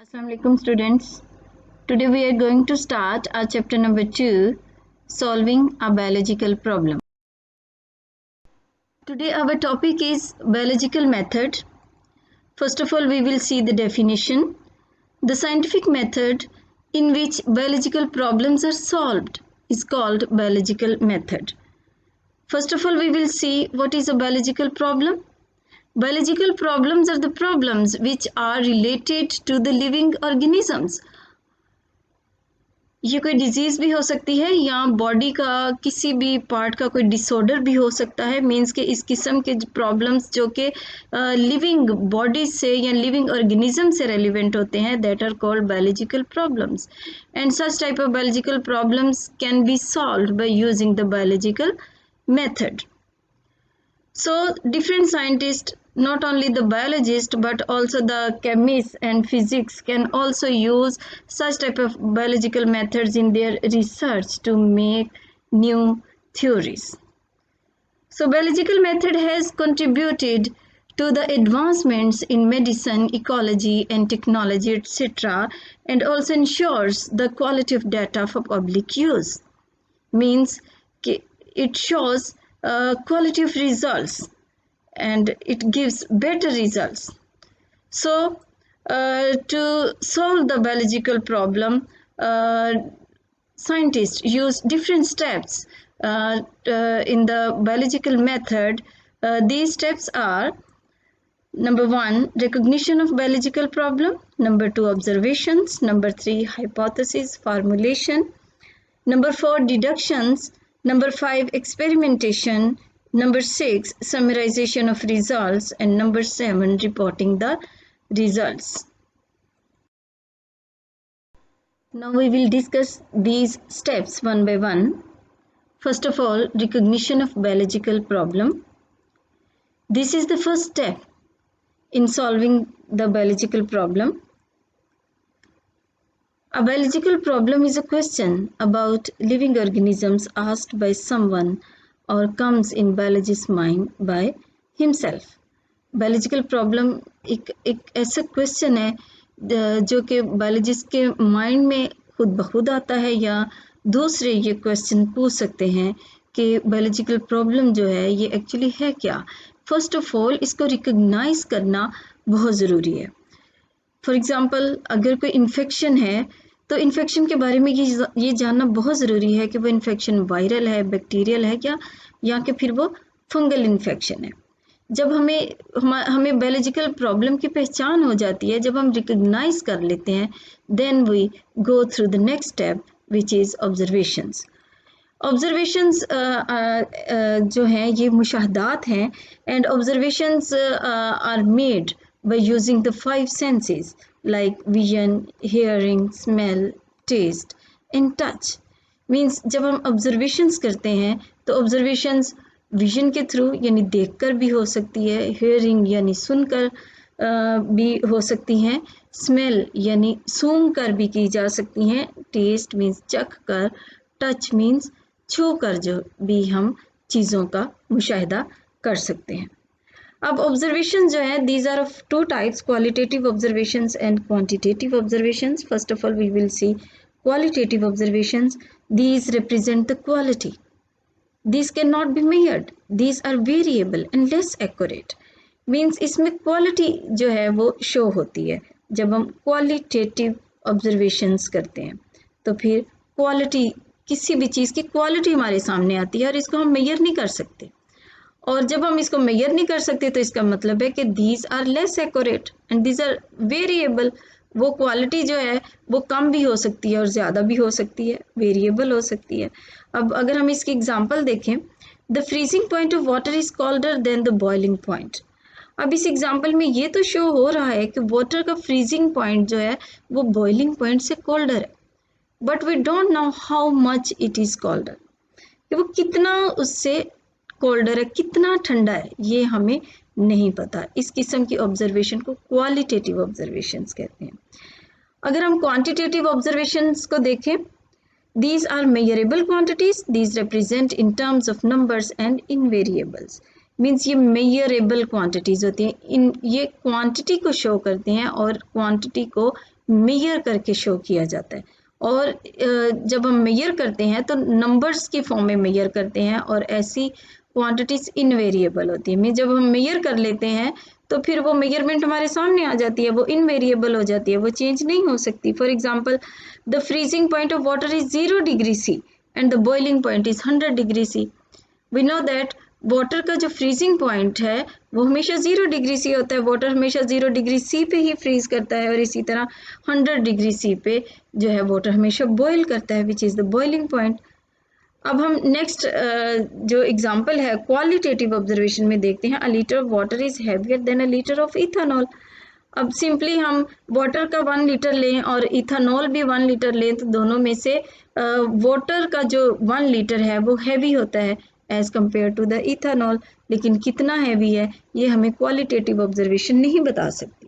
Assalamu alaikum students. Today we are going to start our chapter number 2, solving a biological problem. Today our topic is biological method. First of all we will see the definition. The scientific method in which biological problems are solved is called biological method. First of all we will see what is a biological problem. Biological problems are the problems which are related to the living organisms. ये कोई disease भी हो सकती है या body का किसी भी पार्ट का कोई डिसऑर्डर भी हो सकता है। मीन्स के इस किस्म के प्रॉब्लम्स जो कि लिविंग बॉडी से या लिविंग ऑर्गेनिज्म से रेलिवेंट होते हैं, that are called biological problems and such type of biological problems can be solved by using the biological method. So different scientists, not only the biologists but also the chemists and physics can also use such type of biological methods in their research to make new theories. So biological method has contributed to the advancements in medicine, ecology and technology etc. and also ensures the quality of data for public use. Means it shows quality of results and it gives better results. So to solve the biological problem, scientists use different steps in the biological method. These steps are: number 1, recognition of biological problem; number 2, observations; number 3, hypothesis formulation; number 4, deductions; number 5, experimentation; number 6, summarization of results; and number 7, reporting the results. Now we will discuss these steps one by one. First of all, recognition of biological problem. This is the first step in solving the biological problem. A biological problem is a question about living organisms asked by someone or comes in biologist's mind by himself. Biological problem एक ऐसा question है जो कि biologist के mind में खुद ब खुद आता है या दूसरे ये क्वेश्चन पूछ सकते हैं कि बायोलॉजिकल प्रॉब्लम जो है ये एक्चुअली है क्या. फर्स्ट ऑफ ऑल इसको रिकग्नाइज करना बहुत ज़रूरी है. फॉर एग्ज़ाम्पल अगर कोई इन्फेक्शन है तो इन्फेक्शन के बारे में ये जानना बहुत ज़रूरी है कि वो इन्फेक्शन वायरल है, बैक्टीरियल है क्या, या कि फिर वो फंगल इन्फेक्शन है. जब हमें बायोलॉजिकल प्रॉब्लम की पहचान हो जाती है, जब हम रिकग्नाइज कर लेते हैं, then we go through the next step which is observations. Observations जो हैं ये मुशाहदात हैं and observations are made by using the 5 senses like vision, hearing, smell, taste and touch. Means जब हम observations करते हैं तो observations vision के थ्रू यानी देखकर भी हो सकती है, hearing यानी सुनकर भी हो सकती हैं, smell यानी सूंघ कर भी की जा सकती हैं, taste means चख कर, touch means छू कर जो भी हम चीज़ों का मुशाहिदा कर सकते हैं. अब ऑब्जर्वेशन जो है these are of 2 types, qualitative observations and quantitative observations. First of all we will see qualitative observations. These represent the quality. These cannot be measured. These are variable and less accurate. Means इसमें quality जो है वो show होती है. जब हम qualitative observations करते हैं तो फिर quality किसी भी चीज़ की quality हमारे सामने आती है और इसको हम measure नहीं कर सकते. और जब हम इसको मेजर नहीं कर सकते तो इसका मतलब है कि these are less accurate and these are variable. वो क्वालिटी जो है वो कम भी हो सकती है और ज़्यादा भी हो सकती है, वेरिएबल हो सकती है. अब अगर हम इसकी एग्जांपल देखें, the freezing point of water is colder than the boiling point. अब इस एग्जांपल में ये तो शो हो रहा है कि वाटर का फ्रीजिंग पॉइंट जो है वो बॉइलिंग पॉइंट से कोल्डर है, but we don't know how much it is colder. कि वो कितना उससे कोल्डर है, कितना ठंडा है, ये हमें नहीं पता. इस किस्म की ऑब्जर्वेशन को क्वालिटेटिव ऑब्जर्वेशंस कहते हैं. अगर हम क्वांटिटेटिव ऑब्जर्वेशंस को देखें, these are measurable quantities. These represent in terms of numbers and in variables. Means ये मेजरेबल क्वांटिटीज होती हैं, इन ये क्वांटिटी को शो करते हैं और क्वांटिटी को मेजर करके शो किया जाता है। और जब हम मेजर करते हैं तो नंबर्स की फॉर्म में मेजर करते हैं, और ऐसी क्वांटिटीज इनवेरिएबल होती है। जब हम मेजर कर लेते हैं तो फिर वो मेजरमेंट हमारे सामने आ जाती है, वो इनवेरिएबल हो जाती है, वो चेंज नहीं हो सकती। For example, the freezing point of water is 0 degree C and the boiling point is 100 degree C. We know that water का जो फ्रीजिंग पॉइंट है वो हमेशा 0 डिग्री सी होता है। वाटर हमेशा 0 डिग्री सी पे ही फ्रीज करता है, और इसी तरह 100 डिग्री सी पे जो है वाटर हमेशा बॉयल करता है, which is the boiling point. अब हम नेक्स्ट जो एग्जांपल है क्वालिटेटिव ऑब्जर्वेशन में देखते हैं। A litre of water is heavier than a litre of ethanol. अब सिंपली हम वाटर का 1 लीटर लें और इथेनॉल भी 1 लीटर लें तो दोनों में से वाटर का जो 1 लीटर है वो हैवी होता है as compare to the ethanol. लेकिन कितना हैवी है ये हमें क्वालिटेटिव ऑब्जर्वेशन नहीं बता सकती।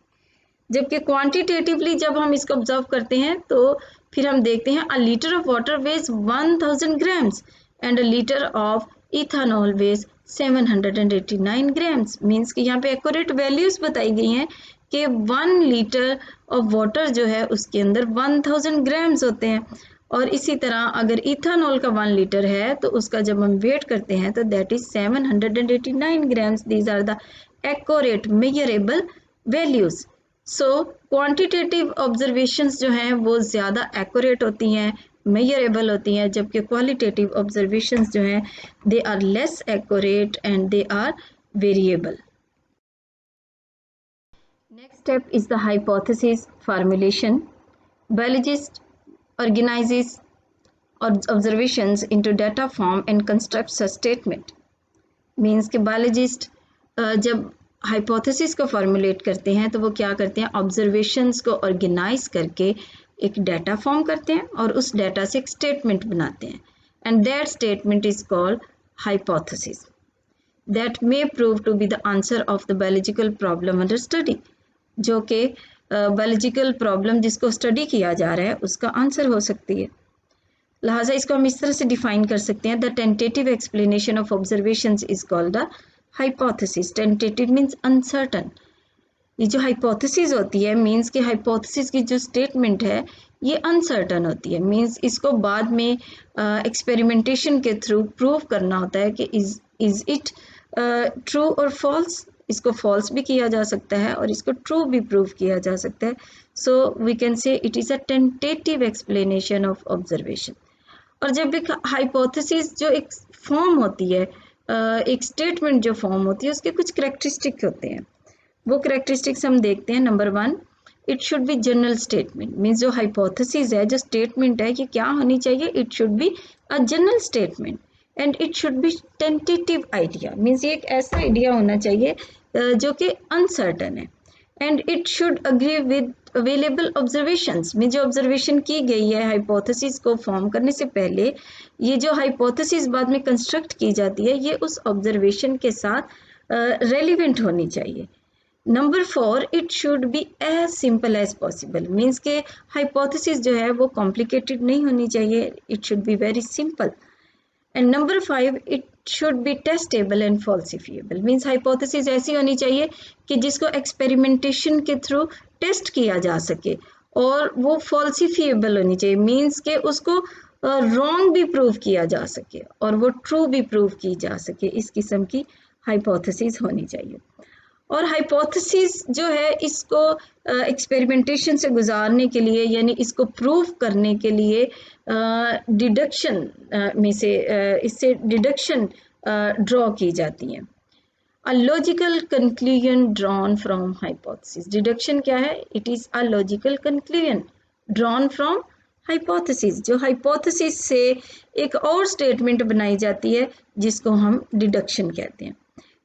जबकि क्वांटिटेटिवली जब हम इसको ऑब्जर्व करते हैं तो फिर हम देखते हैं a litre of water weighs 1000 grams and a litre of ethanol weighs 789 grams. Means कि यहाँ पे एक्यूरेट वैल्यूज बताई गई हैं कि 1 लीटर ऑफ वाटर जो है उसके अंदर 1000 ग्राम्स होते हैं, और इसी तरह अगर इथेनॉल का 1 लीटर है तो उसका जब हम वेट करते हैं तो that is 789 grams. These are the accurate measurable values. So quantitative observations जो हैं वो ज़्यादा एक्यूरेट होती हैं, मेजरेबल होती हैं, जबकि क्वालिटेटिव ऑब्जर्वेशंस जो हैं they are less accurate and they are variable. Next step is the hypothesis formulation. Biologist organizes observations into data form and constructs a statement. Means कि biologist जब हाइपोथेसिस को फॉर्मुलेट करते हैं तो वो क्या करते हैं, ऑब्जर्वेशंस को ऑर्गेनाइज करके एक डाटा फॉर्म करते हैं और उस डाटा से एक स्टेटमेंट बनाते हैं, and that statement is called hypothesis that may prove to be the answer of the biological problem under study. जो कि बायोलॉजिकल प्रॉब्लम जिसको स्टडी किया जा रहा है उसका आंसर हो सकती है। लिहाजा इसको हम इस तरह से डिफाइन कर सकते हैं, the tentative explanation of observations is called the hypothesis. Tentative means uncertain. ये जो हाइपोथेसिस होती है मीन्स कि हाइपोथेसिस की जो स्टेटमेंट है ये अनसर्टन होती है। मीन्स इसको बाद में एक्सपेरिमेंटेशन के थ्रू प्रूव करना होता है कि इज इट ट्रू और फॉल्स। इसको फॉल्स भी किया जा सकता है और इसको ट्रू भी प्रूव किया जा सकता है। So we can say it is a tentative explanation of observation. और जब एक हाइपोथेसिस जो एक फॉर्म होती है, एक स्टेटमेंट जो फॉर्म होती है उसके कुछ करेक्टरिस्टिक होते हैं। वो करेक्टरिस्टिक्स हम देखते हैं। Number 1, it should B general statement. Means जो हाइपोथेसिस है, जो स्टेटमेंट है, ये क्या होनी चाहिए, it should be a general statement and it should B tentative idea. Means ये एक ऐसा आइडिया होना चाहिए जो कि अनसर्टन है, and it should agree with available observations. में जो ऑब्जर्वेशन की गई है हाइपोथेसिस को फॉर्म करने से पहले, ये जो हाइपोथेसिस बाद में कंस्ट्रक्ट की जाती है ये उस ऑब्जर्वेशन के साथ रेलिवेंट होनी चाहिए। Number 4, it should be as simple as possible. Means के हाइपोथेसिस जो है वो कॉम्प्लिकेटेड नहीं होनी चाहिए, it should be very simple. And number 5, it should be testable and falsifiable. Means hypothesis ऐसी होनी चाहिए कि जिसको एक्सपेरिमेंटेशन के थ्रू टेस्ट किया जा सके, और वो फॉल्सिफिएबल होनी चाहिए। मीन्स के उसको रॉन्ग भी प्रूव किया जा सके और वो ट्रू भी प्रूव की जा सके। इस किस्म की हाइपोथेसिस होनी चाहिए। और हाइपोथेसिस जो है इसको एक्सपेरिमेंटेशन से गुजारने के लिए, यानी इसको प्रूव करने के लिए डिडक्शन में से इससे डिडक्शन ड्रॉ की जाती है। A logical conclusion drawn from hypothesis. Deduction क्या है, it is a logical conclusion drawn from hypothesis. जो हाइपोथेसिस से एक और स्टेटमेंट बनाई जाती है जिसको हम डिडक्शन कहते हैं।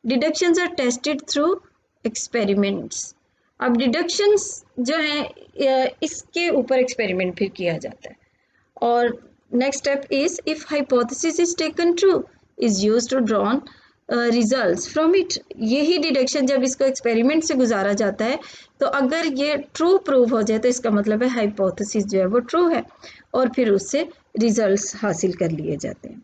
Deductions are tested through experiments. अब डिडक्शंस जो है इसके ऊपर एक्सपेरिमेंट फिर किया जाता है। और next step is if hypothesis is taken true is used to drawn results from it. यही डिडक्शन जब इसको एक्सपेरिमेंट से गुजारा जाता है तो अगर ये ट्रू प्रूव हो जाए तो इसका मतलब है हाइपोथेसिस जो है वो ट्रू है, और फिर उससे रिजल्ट्स हासिल कर लिए जाते हैं।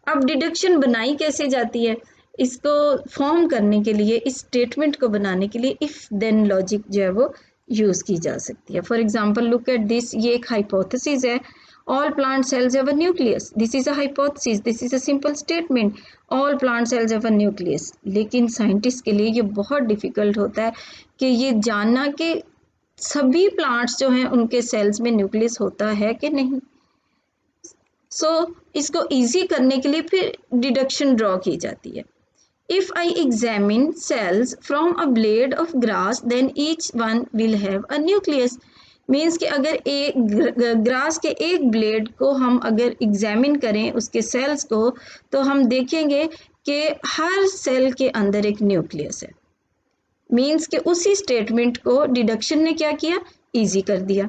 अब डिडक्शन बनाई कैसे जाती है, इसको फॉर्म करने के लिए, इस स्टेटमेंट को बनाने के लिए इफ देन लॉजिक जो है वो यूज की जा सकती है। For example look at this, ये एक हाइपोथेसिस है, all plant cells have a nucleus. This is a hypothesis, this is a simple statement, all plant cells have a nucleus. लेकिन साइंटिस्ट के लिए ये बहुत डिफिकल्ट होता है कि ये जानना कि सभी प्लांट्स जो हैं उनके सेल्स में न्यूक्लियस होता है कि नहीं। सो इसको इजी करने के लिए फिर डिडक्शन ड्रॉ की जाती है। If I examine cells from a blade of grass, then each one will have a nucleus. Means कि अगर एक ग्रास के एक ब्लेड को हम अगर एग्जामिन करें उसके सेल्स को, तो हम देखेंगे कि हर सेल के अंदर एक न्यूक्लियस है। मीन्स कि उसी स्टेटमेंट को डिडक्शन ने क्या किया, इजी कर दिया।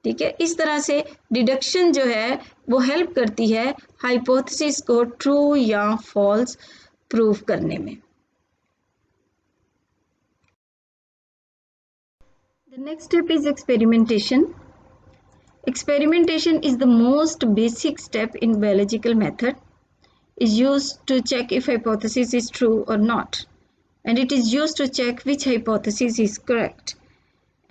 ठीक है, इस तरह से डिडक्शन जो है वो हेल्प करती है हाइपोथेसिस को ट्रू या फॉल्स प्रूव करने में। The next step is experimentation. Experimentation is the most basic step in biological method. Is used to check if hypothesis is true or not, and it is used to check which hypothesis is correct.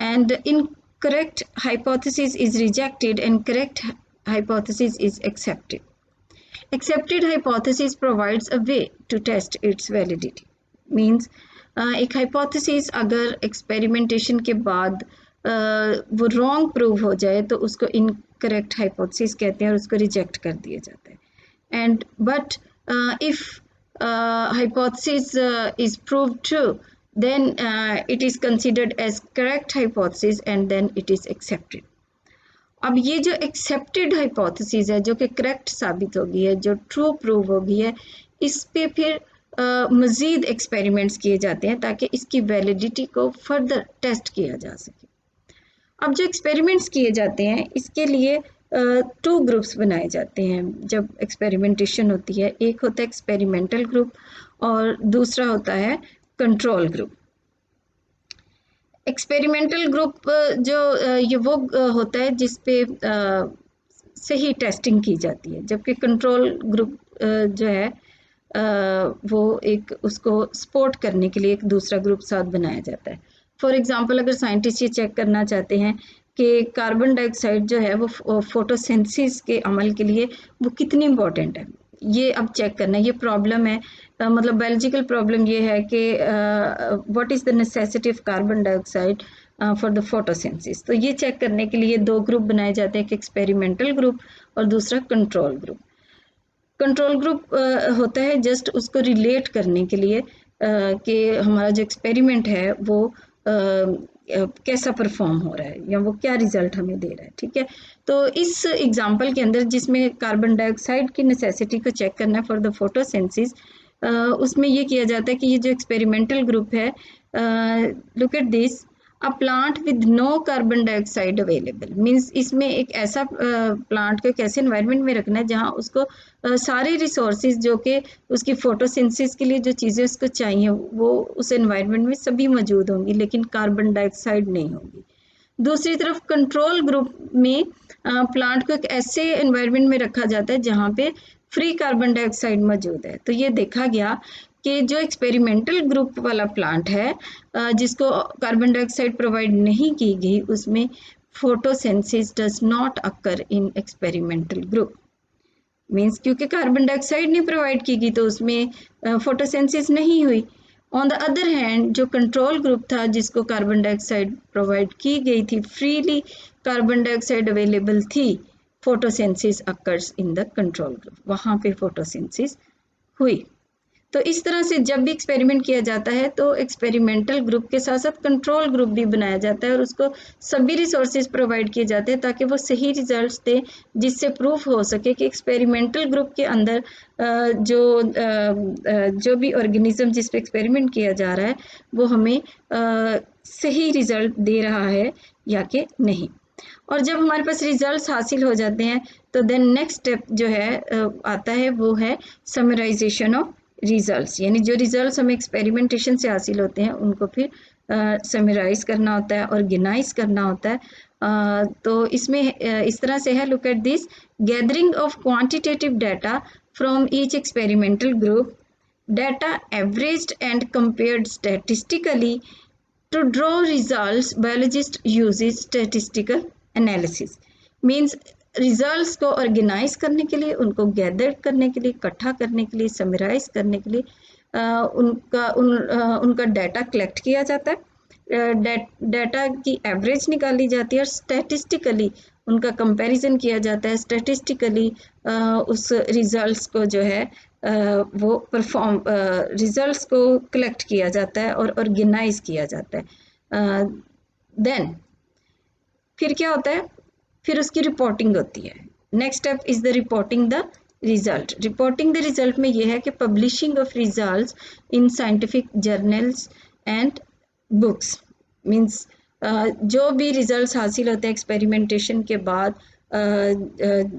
And incorrect hypothesis is rejected, and correct hypothesis is accepted. Accepted hypothesis provides a way to test its validity. Means एक hypothesis अगर experimentation के बाद वो wrong prove हो जाए तो उसको incorrect hypothesis कहते हैं और उसको रिजेक्ट कर दिया जाता है। And but if hypothesis is prove true, then it is considered as correct hypothesis and then it is accepted. अब ये जो एक्सेप्टेड हाइपोथेसिस है, जो कि करेक्ट साबित होगी है, जो ट्रू प्रूव होगी है, इस पे फिर मज़ीद एक्सपेरिमेंट्स किए जाते हैं ताकि इसकी वैलिडिटी को फर्दर टेस्ट किया जा सके। अब जो एक्सपेरिमेंट्स किए जाते हैं इसके लिए 2 ग्रुप्स बनाए जाते हैं जब एक्सपेरिमेंटेशन होती है। एक होता है एक्सपेरिमेंटल ग्रुप और दूसरा होता है कंट्रोल ग्रुप। एक्सपेरिमेंटल ग्रुप जो ये वो होता है जिस पे सही टेस्टिंग की जाती है, जबकि कंट्रोल ग्रुप जो है वो एक उसको सपोर्ट करने के लिए एक दूसरा ग्रुप साथ बनाया जाता है। फॉर एग्जांपल अगर साइंटिस्ट ये चेक करना चाहते हैं कि कार्बन डाइऑक्साइड जो है वो फोटोसिंथेसिस के अमल के लिए वो कितनी इम्पोर्टेंट है, ये अब चेक करना है। ये प्रॉब्लम है, मतलब बायोलॉजिकल प्रॉब्लम ये है कि what is the necessity of carbon dioxide for the photosynthesis. तो ये चेक करने के लिए 2 ग्रुप बनाए जाते हैं, एक एक्सपेरिमेंटल ग्रुप और दूसरा कंट्रोल ग्रुप। कंट्रोल ग्रुप होता है जस्ट उसको रिलेट करने के लिए कि हमारा जो एक्सपेरिमेंट है वो कैसा परफॉर्म हो रहा है या वो क्या रिजल्ट हमें दे रहा है। ठीक है, तो इस एग्जांपल के अंदर जिसमें कार्बन डाइऑक्साइड की नेसेसिटी को चेक करना है फॉर द फोटोसिंथेसिस, उसमें ये किया जाता है कि ये जो एक्सपेरिमेंटल ग्रुप है, look at this, a plant with no carbon dioxide available. Means इसमें एक ऐसा प्लांट को एक ऐसे एनवायरनमेंट में रखना है जहाँ उसको सारे रिसोर्सेज जो कि उसकी फोटोसिंथेसिस के लिए जो चीज़ें उसको चाहिए वो उस एनवायरनमेंट में सभी मौजूद होंगी, लेकिन कार्बन डाइऑक्साइड नहीं होगी। दूसरी तरफ कंट्रोल ग्रुप में प्लांट को एक ऐसे एनवायरनमेंट में रखा जाता है जहाँ पे फ्री कार्बन डाइऑक्साइड मौजूद है। तो ये देखा गया कि जो एक्सपेरिमेंटल ग्रुप वाला प्लांट है जिसको कार्बन डाइऑक्साइड प्रोवाइड नहीं की गई, उसमें photosynthesis does not occur in experimental group. Means क्योंकि कार्बन डाइऑक्साइड नहीं प्रोवाइड की गई तो उसमें फोटोसिंथेसिस नहीं हुई। ऑन द अदर हैंड जो कंट्रोल ग्रुप था जिसको कार्बन डाइऑक्साइड प्रोवाइड की गई थी, फ्रीली कार्बन डाइऑक्साइड अवेलेबल थी, photosynthesis occurs in the control group, वहाँ पे फोटोसिंथेसिस हुई। तो इस तरह से जब भी एक्सपेरिमेंट किया जाता है तो एक्सपेरिमेंटल ग्रुप के साथ साथ कंट्रोल ग्रुप भी बनाया जाता है और उसको सभी रिसोर्सेज प्रोवाइड किए जाते हैं ताकि वो सही रिजल्ट्स दे, जिससे प्रूफ हो सके कि एक्सपेरिमेंटल ग्रुप के अंदर जो भी ऑर्गेनिज्म जिस पे एक्सपेरिमेंट किया जा रहा है वो हमें सही रिजल्ट दे रहा है या कि नहीं। और जब हमारे पास रिजल्ट्स हासिल हो जाते हैं तो देन नेक्स्ट स्टेप जो है आता है वो है समराइजेशन ऑफ रिजल्ट्स, यानी जो रिजल्ट्स हमें एक्सपेरिमेंटेशन से हासिल होते हैं उनको फिर समराइज करना होता है, ऑर्गेनाइज करना होता है। तो इसमें इस तरह से है, look at this, gathering of quantitative data from each experimental group, data averaged and compared statistically To draw results, biologist uses statistical analysis. Means results को ऑर्गेनाइज करने के लिए, उनको गैदर करने के लिए, इकट्ठा करने के लिए, समराइज करने के लिए उनका डाटा कलेक्ट किया जाता है, डाटा की एवरेज निकाली जाती है और स्टैटिस्टिकली उनका कंपैरिजन किया जाता है। स्टैटिस्टिकली उस रिजल्ट्स को जो है वो रिजल्ट्स को कलेक्ट किया जाता है और ऑर्गेनाइज किया जाता है। देन फिर क्या होता है, फिर उसकी रिपोर्टिंग होती है। Next step is the reporting the result. Reporting the result में यह है कि publishing of results in scientific journals and books. Means जो भी रिजल्ट्स हासिल होते हैं एक्सपेरिमेंटेशन के बाद,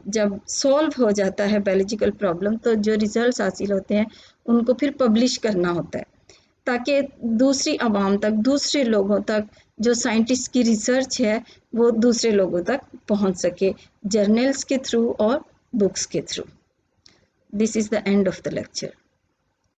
जब सॉल्व हो जाता है बायोलॉजिकल प्रॉब्लम, तो जो रिजल्ट्स हासिल होते हैं उनको फिर पब्लिश करना होता है, ताकि दूसरी आवाम तक, दूसरे लोगों तक जो साइंटिस्ट की रिसर्च है वो दूसरे लोगों तक पहुंच सके, जर्नल्स के थ्रू और बुक्स के through. This is the end of the lecture.